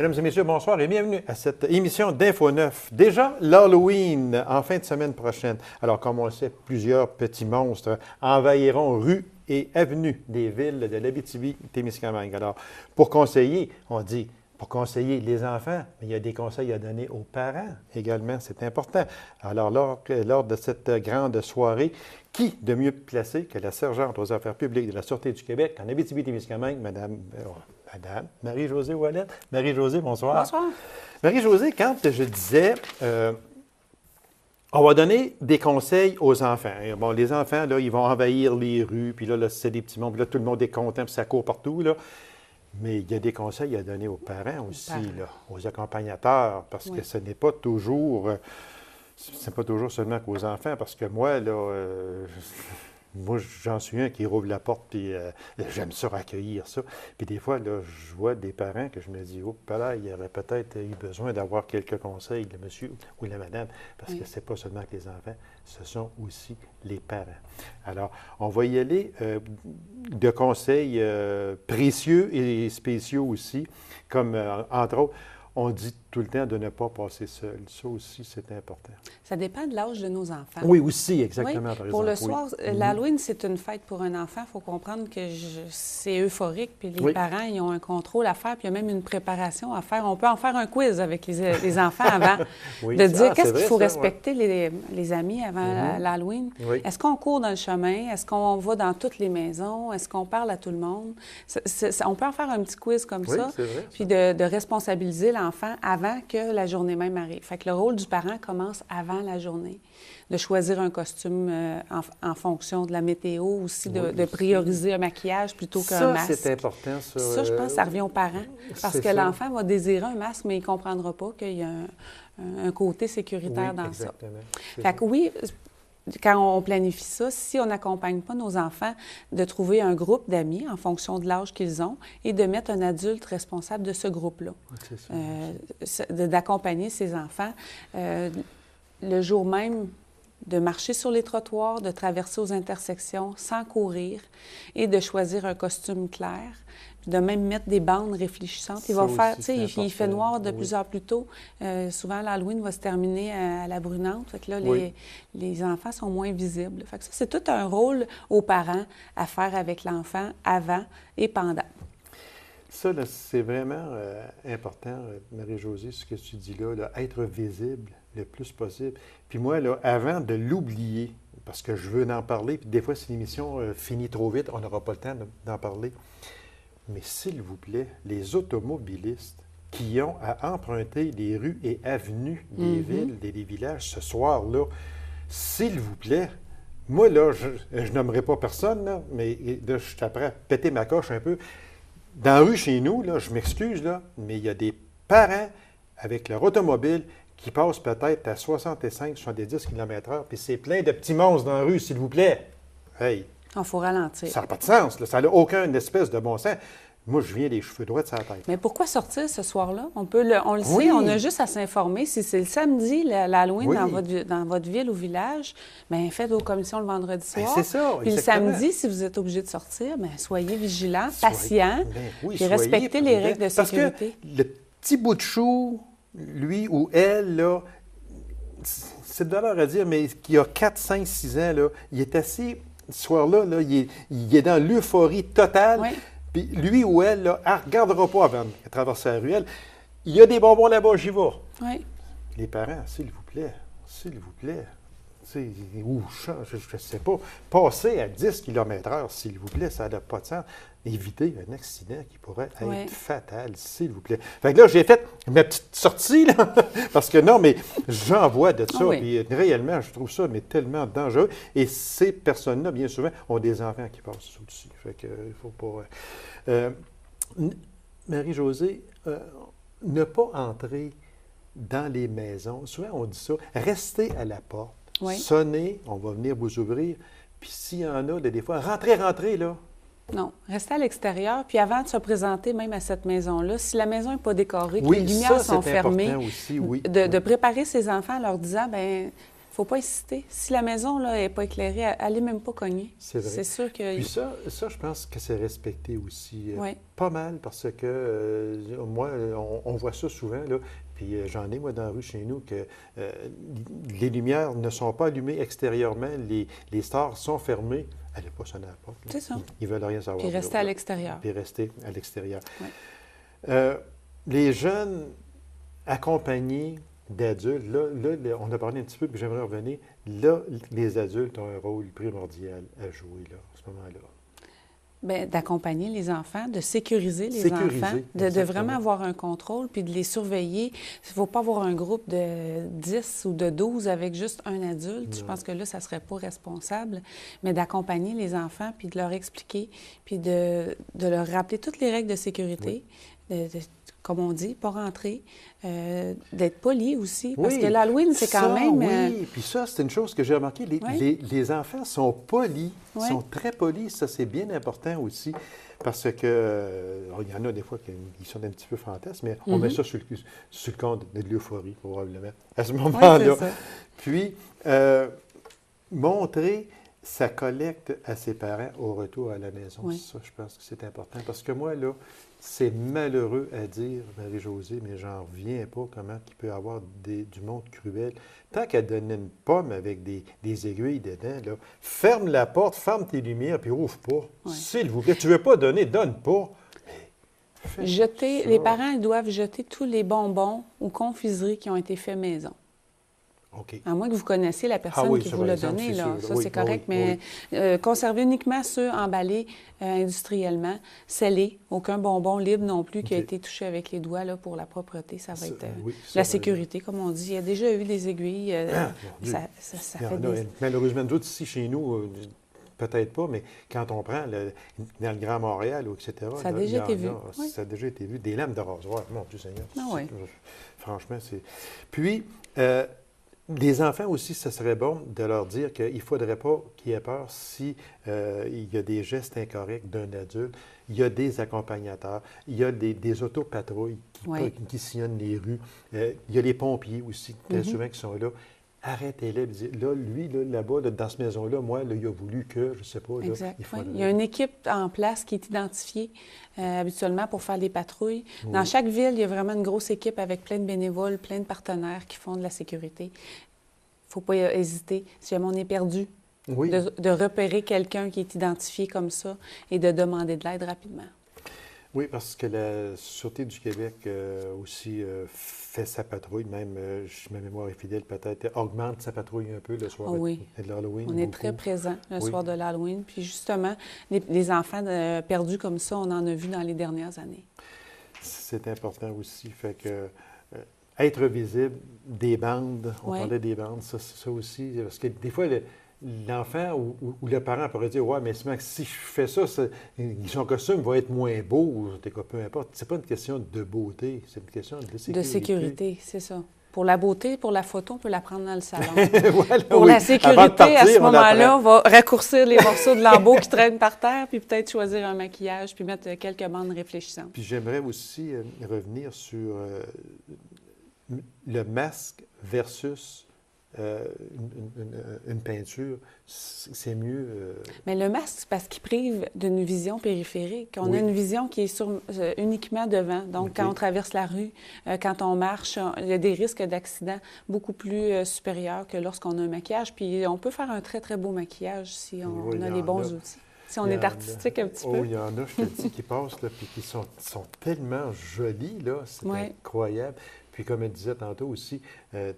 Mesdames et messieurs, bonsoir et bienvenue à cette émission d'Info 9. Déjà l'Halloween en fin de semaine prochaine. Alors, comme on le sait, plusieurs petits monstres envahiront rues et avenues des villes de l'Abitibi-Témiscamingue. Alors, pour conseiller, on dit, pour conseiller les enfants, mais il y a des conseils à donner aux parents également, c'est important. Alors, lors de cette grande soirée, qui de mieux placé que la sergente aux affaires publiques de la Sûreté du Québec en Abitibi-Témiscamingue, Madame Marie-Josée Ouellette. Marie-Josée, bonsoir. Bonsoir. Marie-Josée, quand je disais, on va donner des conseils aux enfants. Bon, les enfants, là, ils vont envahir les rues, puis là c'est des petits mondes, puis là, tout le monde est content, puis ça court partout, là. Mais il y a des conseils à donner aux parents aussi, là, aux accompagnateurs, parce que ce n'est pas toujours... c'est pas toujours seulement qu'aux enfants, parce que moi, là... moi, j'en suis un qui rouvre la porte, puis j'aime ça, accueillir ça. Puis des fois, là, je vois des parents que je me dis, oh, là, il y aurait peut-être eu besoin d'avoir quelques conseils, le monsieur ou la madame, parce que c'est pas seulement que les enfants, ce sont aussi les parents. Alors, on va y aller de conseils précieux et spéciaux aussi, comme, entre autres, on dit tout le temps de ne pas passer seul. Ça aussi, c'est important. Ça dépend de l'âge de nos enfants. Oui, aussi, exactement. Oui. Par exemple. Pour le soir, l'Halloween, c'est une fête pour un enfant. Il faut comprendre que c'est euphorique, puis les parents, ils ont un contrôle à faire, puis il y a même une préparation à faire. On peut en faire un quiz avec les enfants avant, de dire qu'est-ce qu'il faut respecter les amis avant l'Halloween. Est-ce qu'on court dans le chemin? Est-ce qu'on va dans toutes les maisons? Est-ce qu'on parle à tout le monde? On peut en faire un petit quiz comme ça, puis de responsabiliser l'enfant avant que la journée même arrive. Fait que le rôle du parent commence avant la journée, de choisir un costume en fonction de la météo, aussi de prioriser un maquillage plutôt qu'un masque. Ça, c'est important. Ça, je pense que ça revient aux parents, parce que l'enfant va désirer un masque, mais il ne comprendra pas qu'il y a un côté sécuritaire dans ça. Fait que oui, quand on planifie ça, si on n'accompagne pas nos enfants, de trouver un groupe d'amis en fonction de l'âge qu'ils ont et de mettre un adulte responsable de ce groupe-là, d'accompagner ces enfants. Le jour même, de marcher sur les trottoirs, de traverser aux intersections sans courir et de choisir un costume clair, puis de même mettre des bandes réfléchissantes. Il va faire, tu sais, il fait noir de plus en plus tôt. Souvent, l'Halloween va se terminer à la brunante. Fait que là, les enfants sont moins visibles. Fait que ça, c'est tout un rôle aux parents à faire avec l'enfant avant et pendant. Ça, c'est vraiment important, Marie-Josée, ce que tu dis là, être visible le plus possible. Puis moi, là, avant de l'oublier, parce que je veux en parler, puis des fois, si l'émission finit trop vite, on n'aura pas le temps d'en parler. Mais s'il vous plaît, les automobilistes qui ont à emprunter les rues et avenues des villes, des villages ce soir-là, s'il vous plaît, moi, là, je nommerai pas personne, là, mais là, je suis prêt à péter ma coche un peu. Dans la rue chez nous, là, je m'excuse, là, mais il y a des parents avec leur automobile qui passent peut-être à 65-70 km/h, puis c'est plein de petits monstres dans la rue, s'il vous plaît. Hey! Il faut ralentir. Ça n'a pas de sens, là. Ça n'a aucune espèce de bon sens. Moi, je viens les cheveux droits de sa tête. Mais pourquoi sortir ce soir-là? On le sait, on a juste à s'informer. Si c'est le samedi, l'Halloween dans votre ville ou village, bien, faites vos commissions le vendredi soir. C'est ça, puis exactement. le samedi, si vous êtes obligé de sortir, bien, soyez vigilants, patients, puis respectez les règles de sécurité. Parce que le petit bout de chou, lui ou elle, là, c'est de valeur à dire, mais qui a 4, 5, 6 ans, là, il est assis, ce soir-là, là, il est dans l'euphorie totale. Oui. Puis lui ou elle, là, elle ne regardera pas avant de traverser la ruelle. Il y a des bonbons là-bas, j'y vais. Oui. Les parents, s'il vous plaît, ou je ne sais pas, passez à 10 km/h, s'il vous plaît, ça n'a pas de sens. Évitez un accident qui pourrait être fatal, s'il vous plaît. Fait que là, j'ai fait ma petite sortie, là, parce que non, mais j'en vois de ça, puis réellement, je trouve ça mais tellement dangereux. Et ces personnes-là, bien souvent, ont des enfants qui passent au-dessus. Fait que il faut pas... Marie-Josée, ne pas entrer dans les maisons. Souvent, on dit ça. Restez à la porte. Sonnez, on va venir vous ouvrir. Puis s'il y en a, des fois, rentrez, là. Non, restez à l'extérieur. Puis avant de se présenter même à cette maison-là, si la maison n'est pas décorée, que les lumières sont fermées, aussi, de préparer ses enfants en leur disant, bien, ne faut pas insister. Si la maison n'est pas éclairée, allez même pas cogner. C'est vrai. C'est sûr que... Puis ça, je pense que c'est respecté aussi Oui. pas mal parce que moi, on voit ça souvent, là. Puis j'en ai, moi, dans la rue chez nous, que les lumières ne sont pas allumées extérieurement, les stores sont fermés. Allez pas sonner à la porte. C'est ça. Ils veulent rien savoir. Puis rester à l'extérieur. Puis rester à l'extérieur. Oui. Les jeunes accompagnés d'adultes, là, on a parlé un petit peu, puis j'aimerais revenir. Là, les adultes ont un rôle primordial à jouer, là, à ce moment-là. Bien, d'accompagner les enfants, de sécuriser les enfants, de vraiment avoir un contrôle, puis de les surveiller. Il ne faut pas avoir un groupe de 10 ou de 12 avec juste un adulte. Non. Je pense que là, ça ne serait pas responsable. Mais d'accompagner les enfants, puis de leur expliquer, puis de leur rappeler toutes les règles de sécurité. Oui. Comme on dit, pas rentrer, d'être poli aussi, parce que l'Halloween, c'est quand même... Oui, puis ça, c'est une chose que j'ai remarqué. Les enfants sont polis, sont très polis. Ça, c'est bien important aussi, parce que il y en a des fois qui sont un petit peu fantasmes, mais on met ça sur le compte de l'euphorie, probablement, à ce moment-là. Oui, puis, montrer sa collecte à ses parents au retour à la maison. Oui. Ça, je pense que c'est important, parce que moi, là, c'est malheureux à dire, Marie-Josée, mais j'en reviens pas comment il peut y avoir du monde cruel. Tant qu'à donner une pomme avec des aiguilles dedans, là, ferme la porte, ferme tes lumières, puis ouvre pas. Oui. S'il vous plaît, tu veux pas donner, donne pas. Les parents, ils doivent jeter tous les bonbons ou confiseries qui ont été faits maison. Okay. À moins que vous connaissiez la personne qui vous l'a donné, là. Ça, c'est correct, mais conservez uniquement ceux emballés industriellement, scellés, aucun bonbon libre non plus qui a été touché avec les doigts là, pour la propreté. Ça va être la sécurité, comme on dit. Il y a déjà eu des aiguilles. Ça fait des... Malheureusement, nous autres, ici, chez nous, peut-être pas, mais quand on prend dans le Grand Montréal, etc., ça a déjà été vu. Ça a déjà été vu. Des lames de rasoir, mon Dieu Seigneur. Franchement, c'est... Puis... les enfants aussi, ce serait bon de leur dire qu'il ne faudrait pas qu'ils aient peur si il y a des gestes incorrects d'un adulte. Il y a des accompagnateurs, il y a des autopatrouilles qui sillonnent les rues. Il y a les pompiers aussi, très souvent, qui sont là. Arrêtez-les. Là, lui, là-bas, dans cette maison-là, moi, là, il a voulu que, je ne sais pas. Là, il y a une équipe en place qui est identifiée habituellement pour faire des patrouilles. Oui. Dans chaque ville, il y a vraiment une grosse équipe avec plein de bénévoles, plein de partenaires qui font de la sécurité. Il ne faut pas hésiter. Si jamais on est perdu, de repérer quelqu'un qui est identifié comme ça et de demander de l'aide rapidement. Oui, parce que la Sûreté du Québec aussi fait sa patrouille, même, si ma mémoire est fidèle, peut-être augmente sa patrouille un peu le soir de l'Halloween. On est très présent le soir de l'Halloween. Puis justement, les enfants perdus comme ça, on en a vu dans les dernières années. C'est important aussi. Fait que être visible, des bandes, on parlait des bandes, ça aussi, parce que des fois, l'enfant ou le parent pourrait dire « Ouais, mais si je fais ça, son costume va être moins beau. » Peu importe. C'est pas une question de beauté, c'est une question de sécurité. De sécurité, c'est ça. Pour la beauté, pour la photo, on peut la prendre dans le salon. Pour la sécurité, à ce moment-là, on va raccourcir les morceaux de lambeaux qui traînent par terre, puis peut-être choisir un maquillage, puis mettre quelques bandes réfléchissantes. Puis j'aimerais aussi revenir sur le masque versus... une peinture, c'est mieux... Mais le masque, c'est parce qu'il prive d'une vision périphérique. On a une vision qui est uniquement devant. Donc, quand on traverse la rue, quand on marche, il y a des risques d'accident beaucoup plus supérieurs que lorsqu'on a un maquillage. Puis, on peut faire un très, très beau maquillage si on a les bons outils. Si on est artistique un petit peu. Oh, il y en a, je te dis, qui passent, là, puis qui sont tellement jolis, là, c'est incroyable. Puis comme elle disait tantôt aussi,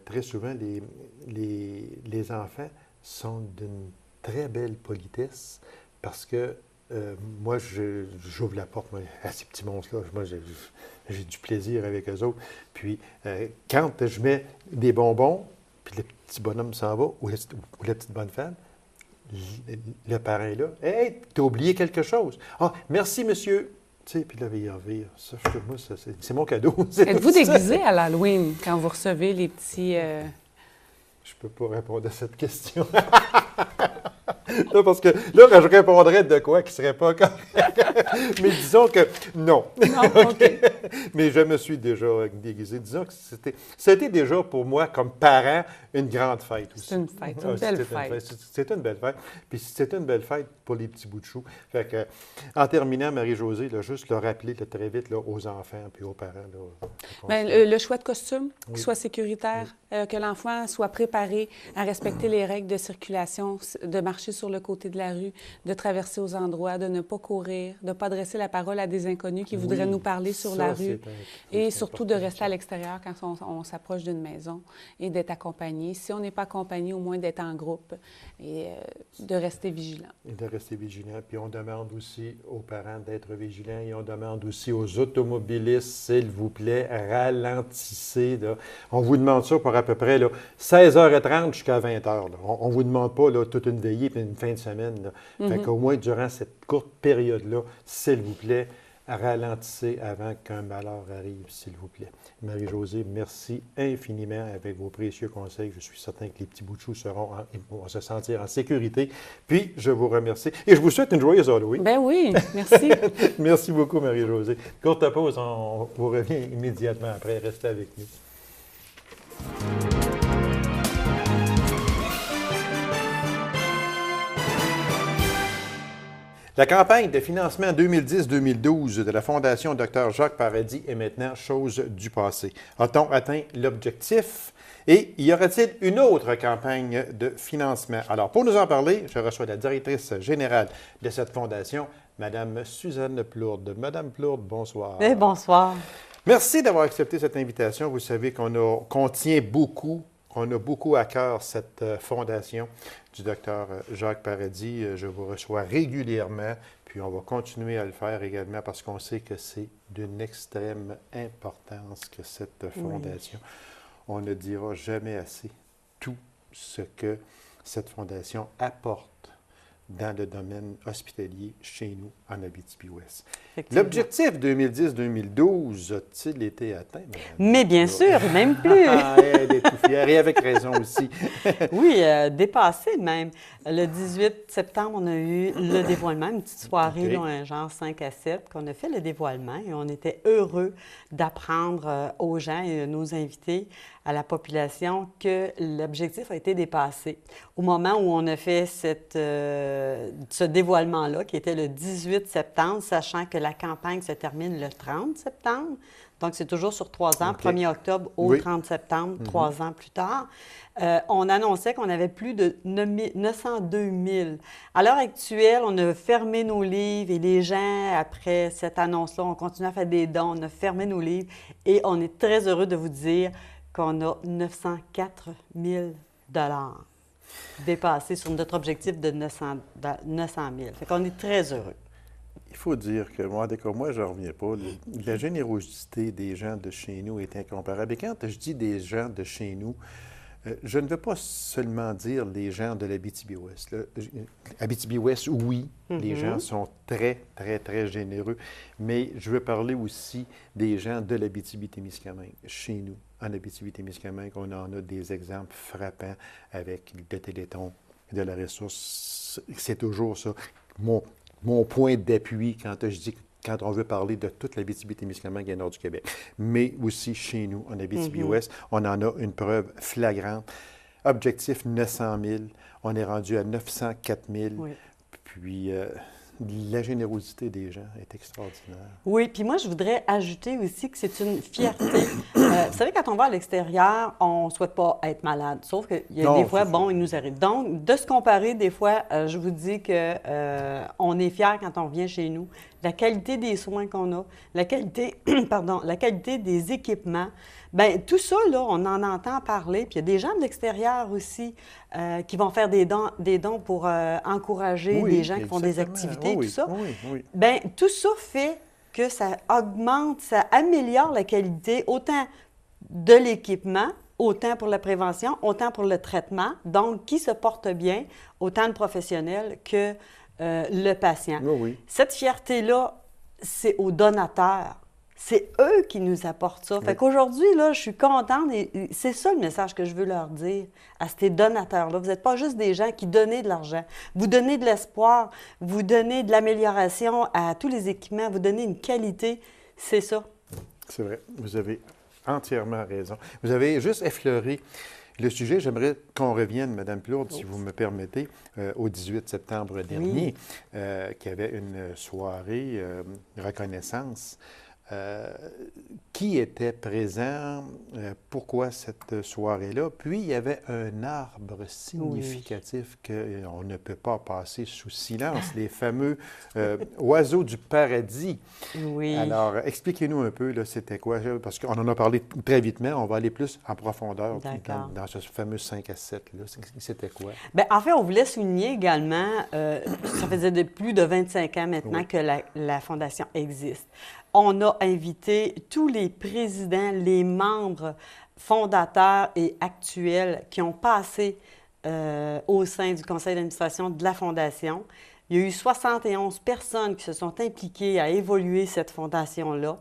très souvent, les enfants sont d'une très belle politesse parce que moi, j'ouvre la porte à ces petits monstres-là. Moi, j'ai du plaisir avec eux autres. Puis quand je mets des bonbons, puis le petit bonhomme s'en va, ou la petite bonne femme, le parent est là. « Hey, t'as oublié quelque chose. »« Ah, merci, monsieur. » Tu sais, puis là, il revient. Ça, moi, c'est mon cadeau. Êtes-vous déguisé à l'Halloween quand vous recevez les petits... Je peux pas répondre à cette question. Là, parce que là, je répondrais de quoi qui ne serait pas correct. Mais disons que non. Non, OK. Mais je me suis déjà déguisé. Disons que c'était déjà pour moi, comme parent, une grande fête aussi. C'est une fête, une belle fête. C'était une belle fête. Puis c'était une belle fête pour les petits bouts de chou. Fait que, en terminant, Marie-Josée, là, juste le rappeler là, très vite là, aux enfants puis aux parents. Là, bien, le choix de costume, qu'il soit sécuritaire, que l'enfant soit préparé à respecter les règles de circulation, de marcher sur le côté de la rue, de traverser aux endroits, de ne pas courir, de ne pas adresser la parole à des inconnus qui voudraient nous parler sur la rue. Et surtout de rester à l'extérieur quand on s'approche d'une maison et d'être accompagné. Si on n'est pas accompagné, au moins d'être en groupe et de rester vigilant. Et de rester vigilant. Puis on demande aussi aux parents d'être vigilants et on demande aussi aux automobilistes, s'il vous plaît, ralentissez. Là. On vous demande ça pour à peu près là, 16h30 jusqu'à 20h. Là. On ne vous demande pas là, toute une veillée et une fin de semaine. Là. Fait qu'au moins, durant cette courte période-là, s'il vous plaît, ralentissez avant qu'un malheur arrive, s'il vous plaît. Marie-Josée, merci infiniment avec vos précieux conseils. Je suis certain que les petits bouts de chou vont se sentir en sécurité. Puis, je vous remercie. Et je vous souhaite une joyeuse Halloween. Ben oui, merci. Merci beaucoup, Marie-Josée. Courte pause, on vous revient immédiatement après. Restez avec nous. La campagne de financement 2010-2012 de la Fondation Dr Jacques Paradis est maintenant chose du passé. A-t-on atteint l'objectif? Et y aura-t-il une autre campagne de financement? Alors, pour nous en parler, je reçois la directrice générale de cette fondation, Mme Suzanne Plourde. Madame Plourde, bonsoir. Oui, bonsoir. Merci d'avoir accepté cette invitation. Vous savez qu'on tient beaucoup, on a beaucoup à cœur cette fondation du docteur Jacques Paradis. Je vous reçois régulièrement, puis on va continuer à le faire également parce qu'on sait que c'est d'une extrême importance que cette fondation. Oui. On ne dira jamais assez tout ce que cette fondation apporte dans le domaine hospitalier chez nous, en Abitibi-Ouest. L'objectif 2010-2012 a-t-il été atteint? Mais bien sûr, même plus. Elle est tout fière, et avec raison aussi. Oui, dépassé même. Le 18 septembre, on a eu le dévoilement, une petite soirée, là, un genre 5 à 7, qu'on a fait le dévoilement et on était heureux d'apprendre aux gens et à nos invités, à la population, que l'objectif a été dépassé. Au moment où on a fait ce dévoilement-là, qui était le 18 septembre, sachant que la campagne se termine le 30 septembre, donc c'est toujours sur 3 ans, 1er octobre au 30 septembre, 3 ans plus tard, on annonçait qu'on avait plus de 902 000. À l'heure actuelle, on a fermé nos livres et les gens, après cette annonce-là, on continue à faire des dons, on a fermé nos livres et on est très heureux de vous dire qu'on a 904 000 dépassés sur notre objectif de 900 000. Fait qu'on est très heureux. Il faut dire que moi, je ne reviens pas. La générosité des gens de chez nous est incomparable. Et quand je dis des gens de chez nous, je ne veux pas seulement dire les gens de l'Abitibi-Ouest. Abitibi-Ouest, oui, les gens sont très, très, très généreux, mais je veux parler aussi des gens de l'Abitibi-Témiscamingue, chez nous. En Abitibi-Témiscamingue, on en a des exemples frappants avec le Téléthon, de la ressource. C'est toujours ça. Mon point d'appui quand on veut parler de toute l'Abitibi-Témiscamingue et le nord du Québec. Mais aussi chez nous, en Abitibi-Ouest, on en a une preuve flagrante. Objectif 900 000, on est rendu à 904 000. Oui. Puis la générosité des gens est extraordinaire. Oui, puis moi, je voudrais ajouter aussi que c'est une fierté. Vous savez, quand on va à l'extérieur, on ne souhaite pas être malade, sauf qu'il y a des fois, il nous arrive. Donc, de se comparer, des fois, je vous dis qu'on est fiers quand on revient chez nous. La qualité des soins qu'on a, la qualité, la qualité des équipements, bien, tout ça, là, on en entend parler. Puis il y a des gens de l'extérieur aussi qui vont faire des dons pour encourager des gens qui font des activités, tout ça. Oui. Bien, tout ça fait que ça augmente, ça améliore la qualité autant de l'équipement, autant pour la prévention, autant pour le traitement. Donc, qui se porte bien, autant le professionnel que le patient. Oui. Cette fierté-là, c'est aux donateurs C'est eux qui nous apportent ça. Oui. Fait qu'aujourd'hui, là, je suis contente et c'est ça le message que je veux leur dire à ces donateurs-là. Vous n'êtes pas juste des gens qui donnent de l'argent. Vous donnez de l'espoir, vous donnez de l'amélioration à tous les équipements, vous donnez une qualité. C'est ça. C'est vrai. Vous avez entièrement raison. Vous avez juste effleuré le sujet. J'aimerais qu'on revienne, Mme Plourde, si vous me permettez, au 18 septembre dernier, qui avait une soirée reconnaissance. Qui était présent? Pourquoi cette soirée-là? Puis, il y avait un arbre significatif qu'on ne peut pas passer sous silence, les fameux oiseaux du paradis. Oui. Alors, expliquez-nous un peu, là, c'était quoi? Parce qu'on en a parlé très vitement, on va aller plus en profondeur dans ce fameux 5 à 7. Là. C'était quoi? Bien, en fait, on voulait souligner également, ça faisait plus de 25 ans maintenant que la Fondation existe. On a invité tous les présidents, les membres fondateurs et actuels qui ont passé au sein du conseil d'administration de la Fondation. Il y a eu 71 personnes qui se sont impliquées à évoluer cette fondation-là.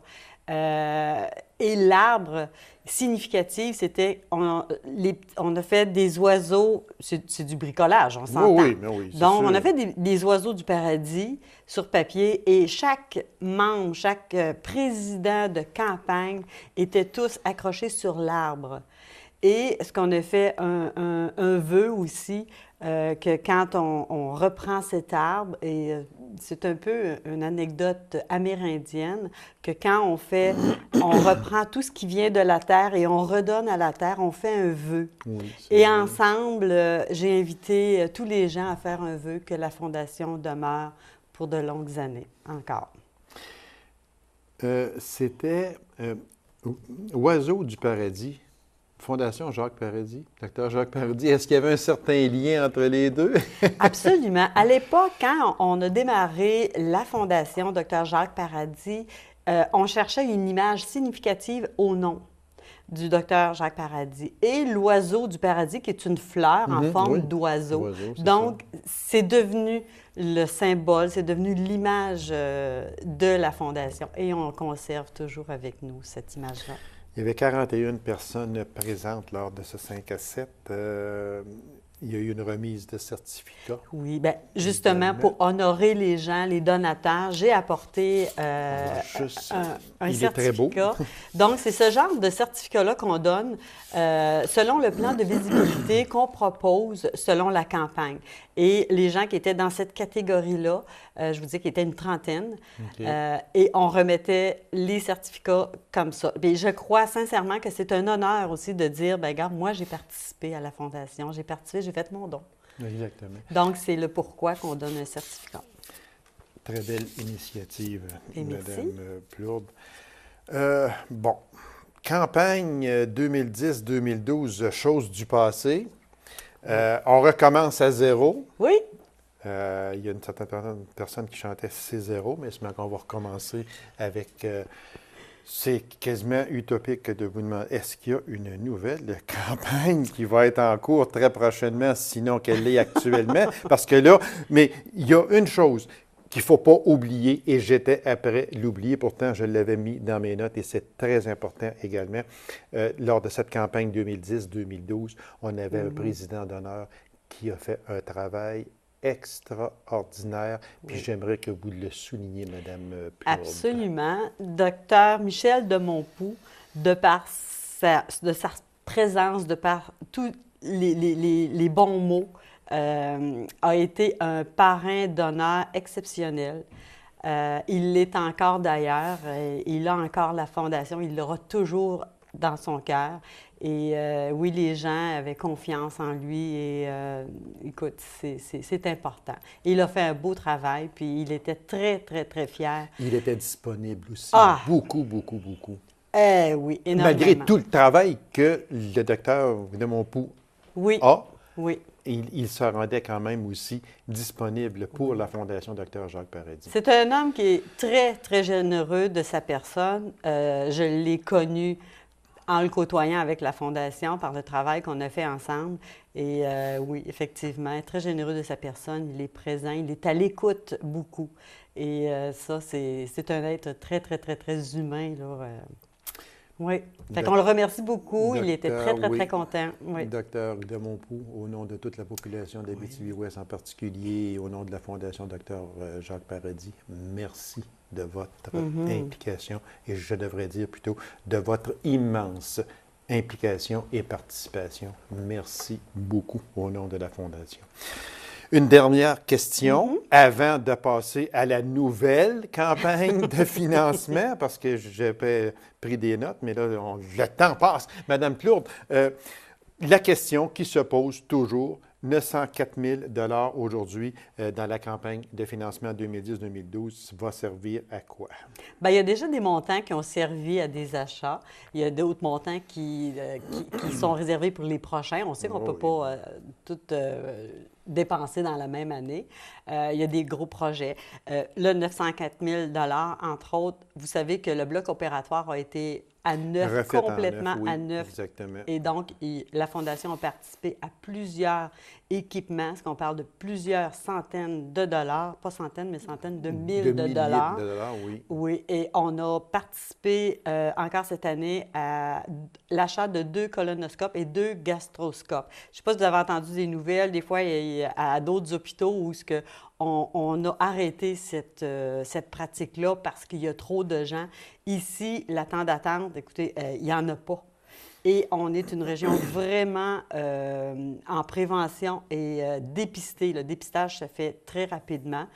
Et l'arbre significatif, c'était, on a fait des oiseaux, c'est du bricolage, on s'entend. Oui, oui, donc, sûr. on a fait des oiseaux du paradis sur papier et chaque membre, chaque président de campagne était tous accrochés sur l'arbre. Et ce qu'on a fait, un vœu aussi, que quand on reprend cet arbre, et c'est un peu une anecdote amérindienne, que quand on reprend tout ce qui vient de la terre et on redonne à la terre, on fait un vœu. Oui, et ensemble, j'ai invité tous les gens à faire un vœu que la Fondation demeure pour de longues années encore. C'était Oiseaux du paradis. Fondation Jacques Paradis, Dr Jacques Paradis, est-ce qu'il y avait un certain lien entre les deux? Absolument. À l'époque, quand on a démarré la Fondation Dr Jacques Paradis, on cherchait une image significative au nom du Dr Jacques Paradis et l'oiseau du paradis, qui est une fleur en forme d'oiseau. Donc, c'est devenu le symbole, c'est devenu l'image de la Fondation et on conserve toujours avec nous cette image-là. Il y avait 41 personnes présentes lors de ce 5 à 7. Il y a eu une remise de certificats. Oui, bien, justement, pour honorer les gens, les donateurs, j'ai apporté un certificat. Est très beau. Donc, c'est ce genre de certificat-là qu'on donne selon le plan de visibilité qu'on propose selon la campagne. Et les gens qui étaient dans cette catégorie-là, je vous dis qu'il était une trentaine, et on remettait les certificats comme ça. Bien, je crois sincèrement que c'est un honneur aussi de dire, bien, regarde, moi, j'ai participé à la Fondation, j'ai participé, j'ai fait mon don. Exactement. Donc, c'est le pourquoi qu'on donne un certificat. Très belle initiative, Mme Plourde. Bon, campagne 2010-2012, chose du passé. On recommence à zéro. Oui. Il y a une certaine personne qui chantait C0, mais c'est qu'on va recommencer avec... c'est quasiment utopique de vous demander, est-ce qu'il y a une nouvelle campagne qui va être en cours très prochainement, sinon qu'elle l'est actuellement? Parce que là, mais il y a une chose qu'il ne faut pas oublier, et j'étais après l'oublier, pourtant je l'avais mis dans mes notes, et c'est très important également. Lors de cette campagne 2010-2012, on avait un président d'honneur qui a fait un travail extraordinaire. Puis j'aimerais que vous le souligniez, Mme Plourde. Absolument. Docteur Michel de Montpoux, de sa présence, de par tous les bons mots, a été un parrain d'honneur exceptionnel. Il l'est encore d'ailleurs. Il a encore la Fondation. Il l'aura toujours dans son cœur. Et oui, les gens avaient confiance en lui et écoute, c'est important. Il a fait un beau travail, puis il était très, très, très fier. Il était disponible aussi. Beaucoup. Oui, énormément. Malgré tout le travail que le docteur de Montpoux a, il se rendait quand même aussi disponible pour la Fondation Dr Jacques Paradis. C'est un homme qui est très, très généreux de sa personne. Je l'ai connu en le côtoyant avec la Fondation, par le travail qu'on a fait ensemble. Et oui, effectivement, très généreux de sa personne, il est présent, il est à l'écoute beaucoup. Et ça, c'est un être très, très, très, très humain, là. Oui. Fait qu'on le remercie beaucoup. Il était très, très, très content. Oui. Docteur Demonpoux, au nom de toute la population d'Abitibi-Ouest en particulier et au nom de la Fondation Docteur Jacques Paradis, merci de votre implication et je devrais dire plutôt de votre immense implication et participation. Merci beaucoup au nom de la Fondation. Une dernière question avant de passer à la nouvelle campagne de financement, parce que j'ai pris des notes, mais là, le temps passe. Madame Plourde, la question qui se pose toujours, 904 000 aujourd'hui dans la campagne de financement 2010-2012 va servir à quoi? Bien, il y a déjà des montants qui ont servi à des achats. Il y a d'autres montants qui sont réservés pour les prochains. On sait qu'on ne peut pas tout dépenser dans la même année. Il y a des gros projets. Le 904 000 entre autres, vous savez que le bloc opératoire a été à neuf, complètement à neuf. Exactement. Et donc, la Fondation a participé à plusieurs équipements, parce qu'on parle de plusieurs centaines de dollars, pas centaines, mais centaines de milliers de dollars. De dollars, oui. Oui, et on a participé encore cette année à l'achat de 2 colonoscopes et 2 gastroscopes. Je ne sais pas si vous avez entendu des nouvelles, des fois, à d'autres hôpitaux où on a arrêté cette pratique-là parce qu'il y a trop de gens. Ici, la temps d'attente, écoutez, il n'y en a pas. Et on est une région vraiment en prévention et dépistée. Le dépistage se fait très rapidement.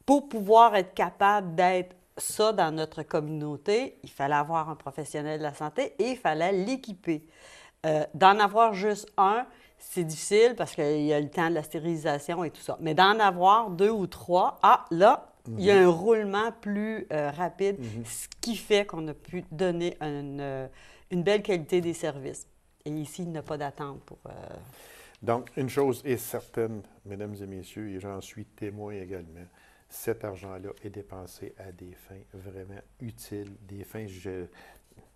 Pour pouvoir être capable d'être ça dans notre communauté, il fallait avoir un professionnel de la santé et il fallait l'équiper. D'en avoir juste un, c'est difficile parce qu'il y a le temps de la stérilisation et tout ça. Mais d'en avoir 2 ou 3, là, il y a un roulement plus rapide, ce qui fait qu'on a pu donner une belle qualité des services. Et ici, il n'y a pas d'attente pour... Donc, une chose est certaine, mesdames et messieurs, et j'en suis témoin également, cet argent-là est dépensé à des fins vraiment utiles, des fins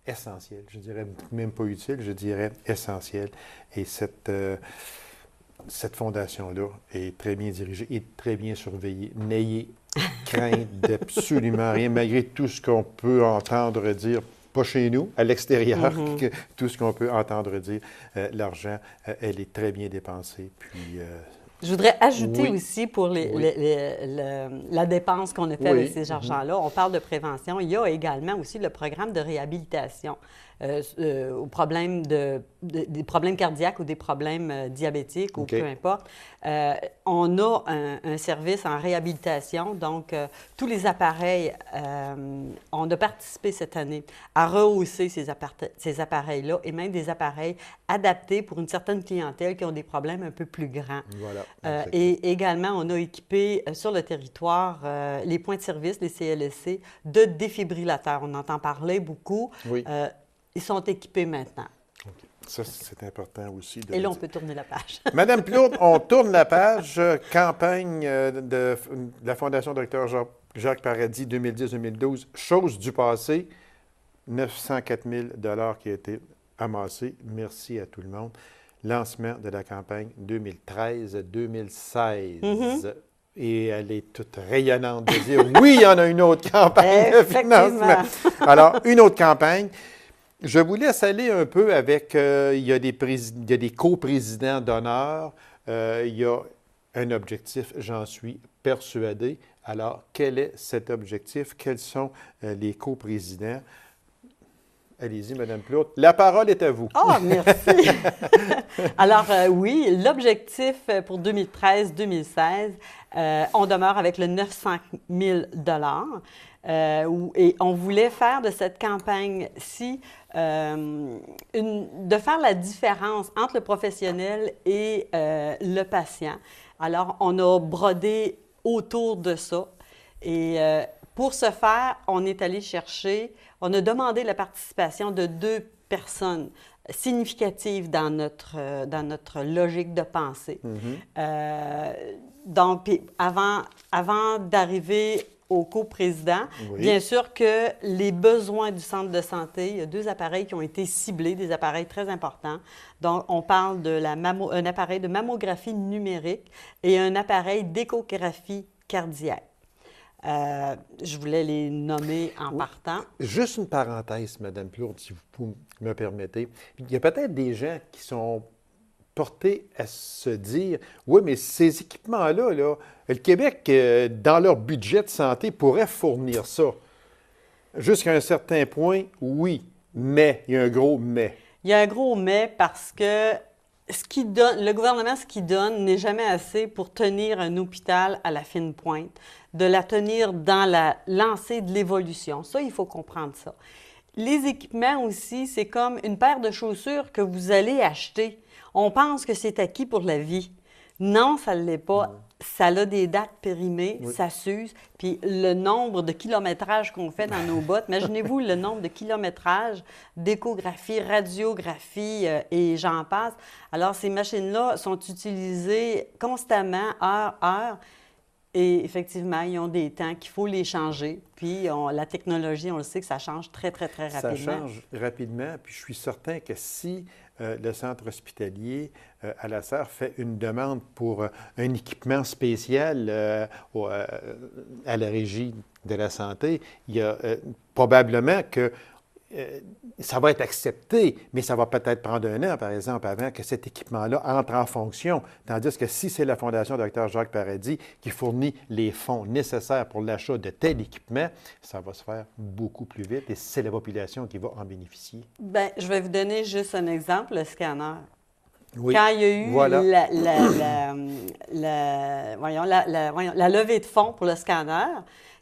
essentielles. Je dirais même pas utiles, je dirais essentielles. Et cette fondation-là est très bien dirigée et très bien surveillée. N'ayez crainte d'absolument rien, malgré tout ce qu'on peut entendre dire, pas chez nous, à l'extérieur, tout ce qu'on peut entendre dire. L'argent, elle est très bien dépensée. Puis... Je voudrais ajouter aussi pour la dépense qu'on a fait avec ces argents-là, on parle de prévention, il y a également aussi le programme de réhabilitation aux problèmes des problèmes cardiaques ou des problèmes diabétiques ou peu importe. On a un service en réhabilitation, donc tous les appareils, on a participé cette année à rehausser ces appareils-là et même des appareils adaptés pour une certaine clientèle qui ont des problèmes un peu plus grands. Voilà. Et également, on a équipé sur le territoire les points de service, les CLSC, de défibrillateurs. On entend parler beaucoup. Oui. Ils sont équipés maintenant. Okay. Ça, c'est important aussi. Et là, on peut tourner la page. Madame Plourde, on tourne la page. Campagne de la Fondation Dr Jacques Paradis 2010-2012. Chose du passé, 904 000 qui a été amassé. Merci à tout le monde. Lancement de la campagne 2013-2016. Et elle est toute rayonnante de dire oui, il y en a une autre campagne de financement. Alors, une autre campagne. Je vous laisse aller un peu avec, il y a des coprésidents d'honneur, il y a un objectif, j'en suis persuadé. Alors, quel est cet objectif? Quels sont les coprésidents? Allez-y, Mme Plourde. La parole est à vous. Ah, merci. Alors, oui, l'objectif pour 2013-2016, on demeure avec le 900 000 et on voulait faire de cette campagne-ci, de faire la différence entre le professionnel et le patient. Alors, on a brodé autour de ça. Et pour ce faire, on est allé chercher, on a demandé la participation de 2 personnes significatives dans notre logique de pensée. Donc, avant d'arriver au coprésident. Oui. Bien sûr que les besoins du centre de santé, il y a 2 appareils qui ont été ciblés, des appareils très importants. Donc, on parle de un appareil de mammographie numérique et un appareil d'échographie cardiaque. Je voulais les nommer en partant. Juste une parenthèse, Mme Plourde, si vous me permettez. Il y a peut-être des gens qui sont portés à se dire « Oui, mais ces équipements-là, là, le Québec, dans leur budget de santé, pourrait fournir ça. » Jusqu'à un certain point, oui, mais, il y a un gros mais. Il y a un gros mais parce que le gouvernement, ce qu'il donne n'est jamais assez pour tenir un hôpital à la fine pointe, de la tenir dans la lancée de l'évolution. Ça, il faut comprendre ça. Les équipements aussi, c'est comme une paire de chaussures que vous allez acheter. On pense que c'est acquis pour la vie. Non, ça ne l'est pas. Ça a des dates périmées, ça s'use. Puis le nombre de kilométrages qu'on fait dans nos bottes, imaginez-vous le nombre de kilométrages d'échographie, radiographie et j'en passe. Alors, ces machines-là sont utilisées constamment, heure. Et effectivement, ils ont des temps qu'il faut les changer. Puis la technologie, on le sait que ça change très, très, très rapidement. Ça change rapidement. Puis je suis certain que si le centre hospitalier à la Sarre fait une demande pour un équipement spécial à la Régie de la santé, il y a probablement que ça va être accepté, mais ça va peut-être prendre un an, par exemple, avant que cet équipement-là entre en fonction. Tandis que si c'est la Fondation Dr Jacques Paradis qui fournit les fonds nécessaires pour l'achat de tel équipement, ça va se faire beaucoup plus vite et c'est la population qui va en bénéficier. Bien, je vais vous donner juste un exemple, le scanner. Oui. Quand il y a eu la levée de fonds pour le scanner,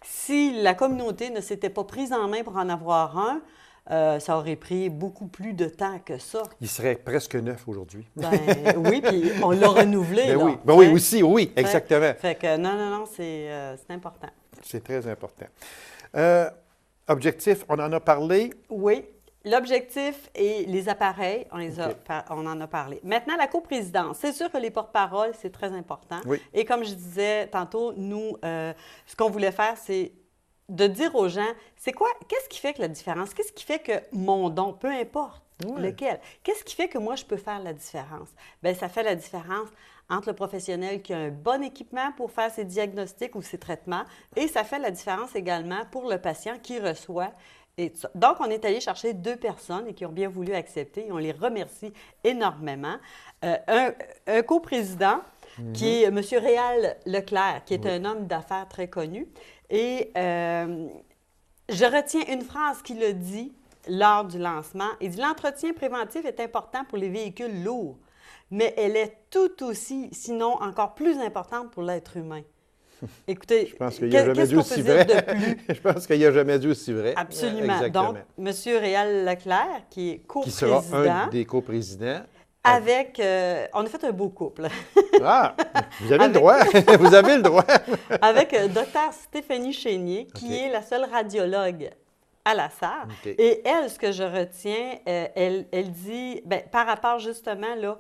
si la communauté ne s'était pas prise en main pour en avoir un, ça aurait pris beaucoup plus de temps que ça. Il serait presque neuf aujourd'hui. Ben, oui, puis on l'a renouvelé. Ben là, oui. Ben oui, aussi, oui, exactement. Fait que non, c'est important. C'est très important. Objectif, on en a parlé. Oui. L'objectif et les appareils, on en a parlé. Maintenant, la coprésidence. C'est sûr que les porte-paroles, c'est très important. Oui. Et comme je disais tantôt, nous, ce qu'on voulait faire, c'est de dire aux gens, qu'est-ce qui fait que la différence? Qu'est-ce qui fait que mon don, peu importe lequel, qu'est-ce qui fait que moi, je peux faire la différence? Bien, ça fait la différence entre le professionnel qui a un bon équipement pour faire ses diagnostics ou ses traitements, et ça fait la différence également pour le patient qui reçoit. Donc, on est allé chercher 2 personnes et qui ont bien voulu accepter, et on les remercie énormément. Un coprésident qui est M. Réal Leclerc, qui est un homme d'affaires très connu. Et je retiens une phrase qu'il a dit lors du lancement. Il dit « L'entretien préventif est important pour les véhicules lourds, mais elle est tout aussi, sinon encore plus importante pour l'être humain. » Écoutez, je pense qu'il n'y a jamais dit aussi vrai. Je pense qu'il n'y a jamais dit aussi vrai. Absolument. Exactement. Donc, M. Réal Leclerc, qui est coprésident. Qui sera un des coprésidents. Avec, on a fait un beau couple. Ah, vous avez le droit. Vous avez le droit. Avec Dr Stéphanie Chénier, qui est la seule radiologue à la Sarre. Et elle, ce que je retiens, elle dit, bien, par rapport justement là,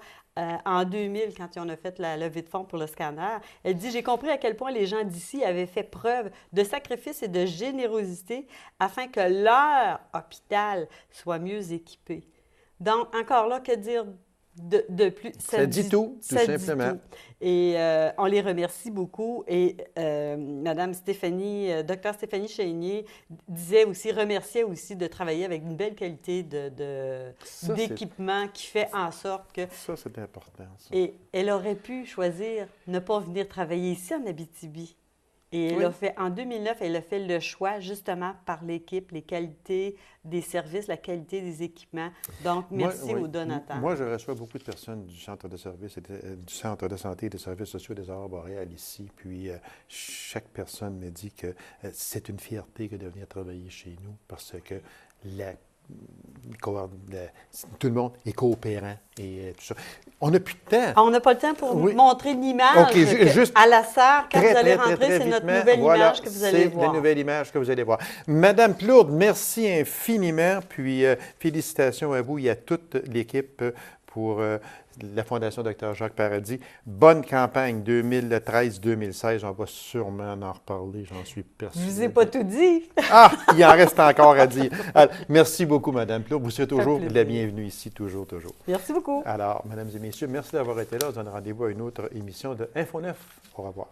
en 2000, quand on a fait la levée de fonds pour le scanner, elle dit « J'ai compris à quel point les gens d'ici avaient fait preuve de sacrifice et de générosité afin que leur hôpital soit mieux équipé. » Donc, encore là, que dire de plus? Ça dit tout, tout simplement. Tout. Et on les remercie beaucoup. Et Mme Stéphanie, Dr Stéphanie Chénier remerciait aussi de travailler avec une belle qualité d'équipement qui fait en sorte que... Ça, c'est important. Ça. Et elle aurait pu choisir ne pas venir travailler ici en Abitibi. Et elle a fait, en 2009, elle a fait le choix, justement, par l'équipe, les qualités des services, la qualité des équipements. Donc, merci aux donateurs. Moi, je reçois beaucoup de personnes du centre de services, du centre de santé et des services sociaux des Aurores boréales ici. Puis, chaque personne me dit que c'est une fierté que de venir travailler chez nous parce que tout le monde est coopérant et tout ça. On n'a plus de temps. On n'a pas le temps pour montrer l'image à la Sarre. Quand vous allez rentrer, c'est notre nouvelle image que vous allez voir. C'est la nouvelle image que vous allez voir. Madame Plourde, merci infiniment. Puis félicitations à vous et à toute l'équipe pour la Fondation Dr. Jacques Paradis. Bonne campagne 2013-2016. On va sûrement en reparler, j'en suis persuadé. Je ne vous ai pas tout dit. Ah, il en reste encore à dire. Alors, merci beaucoup, Mme Plot. Vous serez toujours plaisir. la bienvenue ici, toujours. Merci beaucoup. Alors, mesdames et messieurs, merci d'avoir été là. On se donne rendez-vous à une autre émission de Info 9. Au revoir.